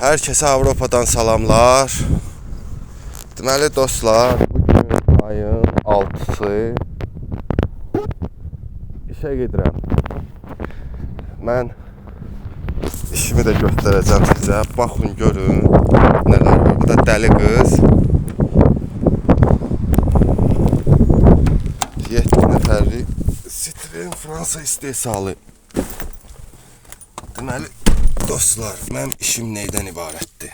Herkese Avropadan salamlar. Deməli dostlar, bugün ayın 6-sı işe gedirəm. Mən işimi də göstərəcəm sizə. Baxın, görün nələr var. Bu da dəli qız. 7 nəfərlik Citroen Fransa istehsalı. Deməli dostlar, mənim işim neydən ibarətdir?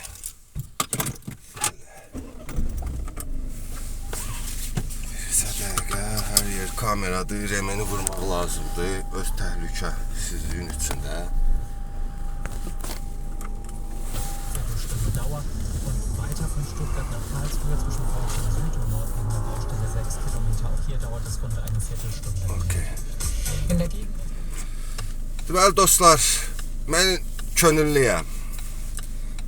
Bir dəqiqə, hər yer kameradır, remeni vurmaq lazımdır, öz təhlükəsizliyin içində. Deməli dostlar, mən könüllüyəm.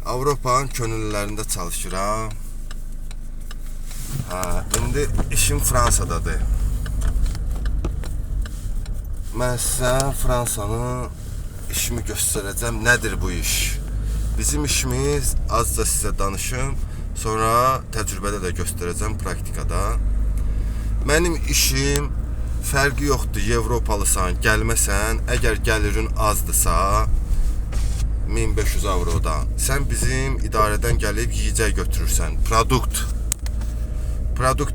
Avropanın könüllülərində çalışıram. İndi işim Fransadadır. Mən sizə Fransanın işimi göstərəcəm. Nədir bu iş? Bizim işimiz, azca sizə danışım, sonra təcrübədə də göstərəcəm, praktikada. Mənim işim fərqi yoxdur, Avropalısan, gəlməsən, əgər gəlirin azdırsa 1500 avrodan, sən bizim idarədən gəlib yiyəcək götürürsən, produkt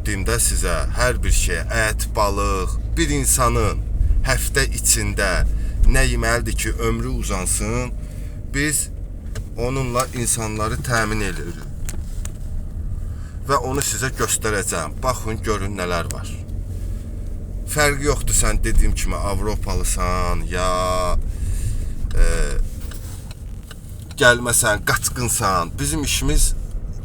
deyim də sizə, hər bir şey, ət, balıq, bir insanın həftə içində nə yeməlidir ki, ömrü uzansın, biz onunla insanları təmin edirik və onu sizə göstərəcəm. Baxın, görün nələr var. Fərqi yoxdur, sən dediyim kimi Avropalısan, ya gəlməsən, qaçqınsan. Bizim işimiz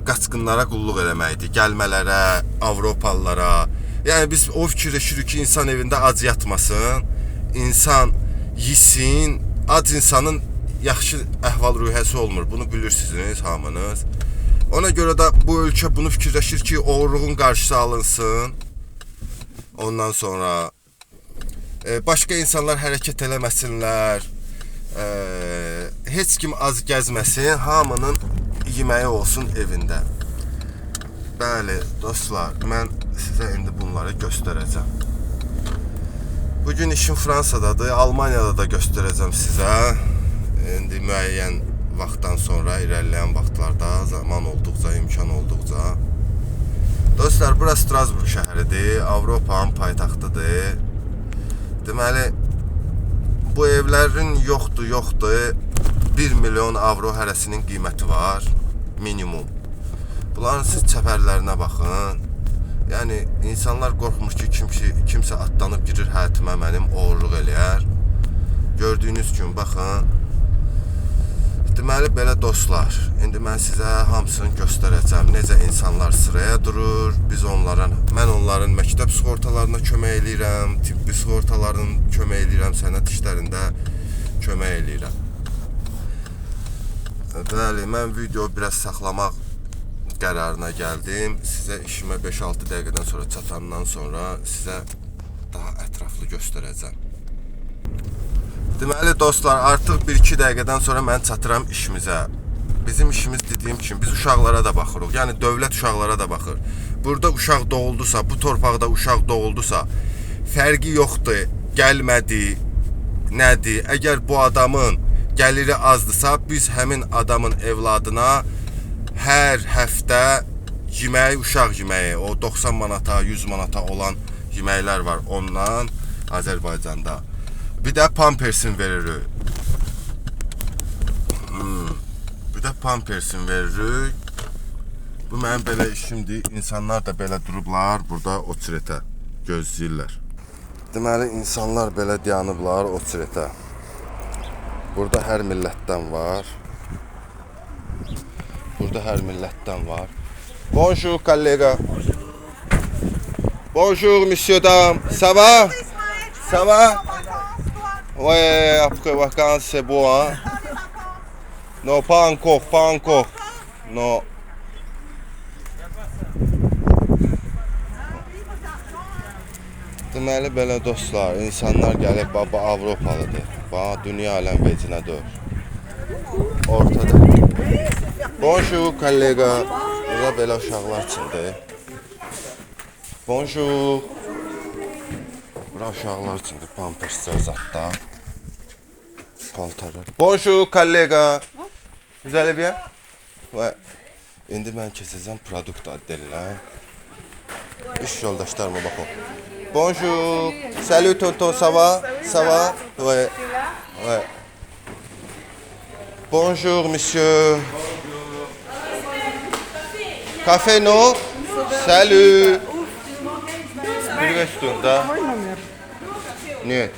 qaçqınlara qulluq eləməkdir, gəlmələrə, Avropalılara. Yəni biz o fikirləşirik ki, insan evində ac yatmasın, insan yesin, ac insanın yaxşı əhval-ruhiyyəsi olmur. Bunu bilirsiniz hamınız. Ona görə də bu ölkə bunu fikirləşir ki, oğurluğun qarşısı alınsın. Ondan sonra başqa insanlar hərəkət eləməsinlər, heç kim az gəzməsin, hamının yeməyi olsun evində. Bəli, dostlar, mən sizə indi bunları göstərəcəm. Bugün işim Fransadadır, Almaniyada da göstərəcəm sizə. İndi müəyyən vaxtdan sonra, irəliləyən vaxtlarda, zaman olduqca, imkan olduqca. Dostlar, bura Strasburg şəhəridir, Avropanın paytaxtıdır. Deməli, bu evlərin yoxdur, 1 milyon avro hərəsinin qiyməti var, minimum. Bunların siz çəpərlərinə baxın. Yəni, insanlar qorxmuş ki, kimsə atlanıb girir həyətimə, mənim oğurluq eləyər. Gördüyünüz kimi, baxın. Deməli, belə dostlar, indi mən sizə hamısını göstərəcəm. Necə insanlar sıraya durur, mən onların məktəb sığortalarına kömək eləyirəm, tibbi sığortaların kömək eləyirəm, sənət işlərində kömək eləyirəm. Bəli, mən video biraz saxlamaq qərarına gəldim. Sizə işimə 5-6 dəqiqədən sonra çatandan sonra sizə daha ətraflı göstərəcəm. Deməli dostlar, artıq 1-2 dəqiqədən sonra mən çatıram işimizə. Bizim işimiz dediyim kimi, biz uşaqlara da baxırıq. Yəni dövlət uşaqlara da baxır. Burada uşaq doğuldusa, bu torpaqda uşaq doğuldusa, fərqi yoxdur, gəlmədi, nədir. Əgər bu adamın gəliri azdırsa, biz həmin adamın evladına hər həftə yeməyi, uşaq yeməyi, o 90 manata, 100 manata olan yeməklər var ondan Azərbaycanda. Bir də pampersin veririk. Bir də pampersin veririk. Bu mənim belə işimdir. İnsanlar da belə durublar, burada oçretə gözləyirlər. Deməli, insanlar belə dayanıblar oçretə. Burada hər millətdən var. Bonjour, kollega. Bonjour, monsieur, dame. Ça va? Ça va? Ouais, après vacances, c'est beau, hein? Non, pas encore. Non. Deməli, belə dostlar, insanlar gəlib, baba Avropalıdır. Dünya aləm vecinə dör. Ortada. Bonjour kollega. Burada belə uşaqlar üçündür. Bonjour. Bura uşaqlar üçündür. Pamperslər zatda. Paltarlar. Bonjour kollega. Vous allez bien? Ouais. İndi mən keçəcəm produkt addelinə. İş yoldaşlarıma baxın. Bonjour. Salut tonton, ça va? Ça va? Ouais. Ouais. Bonjour monsieur. Café non? Salut. Приветствую, да? Нет.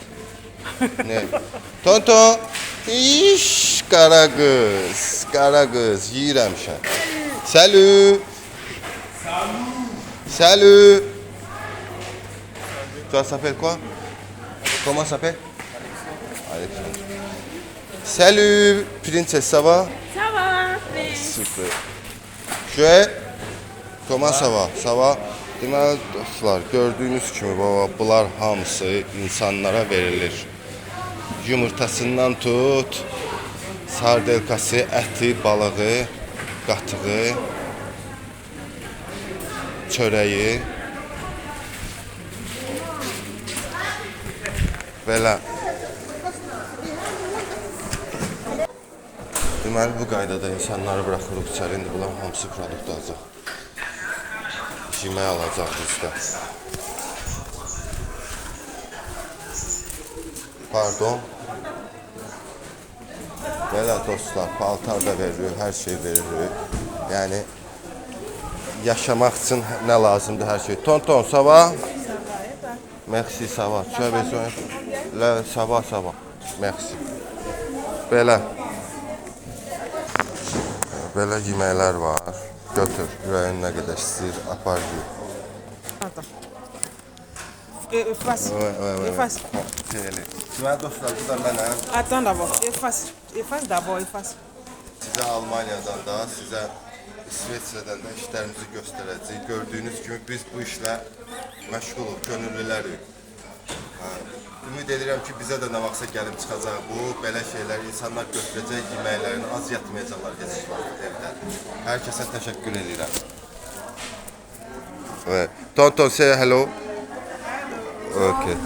Нет. Tonton. İş kara kız. Kara kız. Yiyirəm şən. Salut. Salut. Tu s'appelles quoi? Comment s'appelle? Alexandre. Salut, princesse, ça va? Ça va, Prince. Super. Şöyle, comment ça va? Ça va? Deməli dostlar, gördüyünüz kimi baba, bunlar hamısı insanlara verilir. Yumurtasından tut, sardelkası, əti, balığı, qatığı, çörəyi. Belə. Deməli bu qaydada insanları buraxırıq içəri. İndi bunlar hamısı produkt alacaq. Yemək alacaq bizdə. Pardon. Belə dostlar, paltar da veririk, hər şey veririk. Yəni yaşamaq üçün nə lazımdır hər şey. Tonton, ça va? Merci, ça va. Tu as besoin? Là, ça va, ça va. Merci. Belə. Belə yeməklər var. Götür, ürəyin nə qədər istəyir, apar yiyir. Attends. Efface. Efface. Deməli dostlar, bu da mənəm. Attends d'abord. Efface. Efface d'abord, efface. Sizə Almaniyadan da, sizə İsveçrədən də işlərimizi göstərəcəyik. Gördüyünüz kimi biz bu işlə məşğuluq, könüllülərik. Ümid edirəm ki, bizə də nə vaxtsa gəlib çıxacaq bu, belə şeylər insanlar götürəcək yeməklərini, az yatmayacaqlar heç vaxt evdə. Hər kəsə təşəkkür edirəm. Evet. Tonton, say hello. Okay.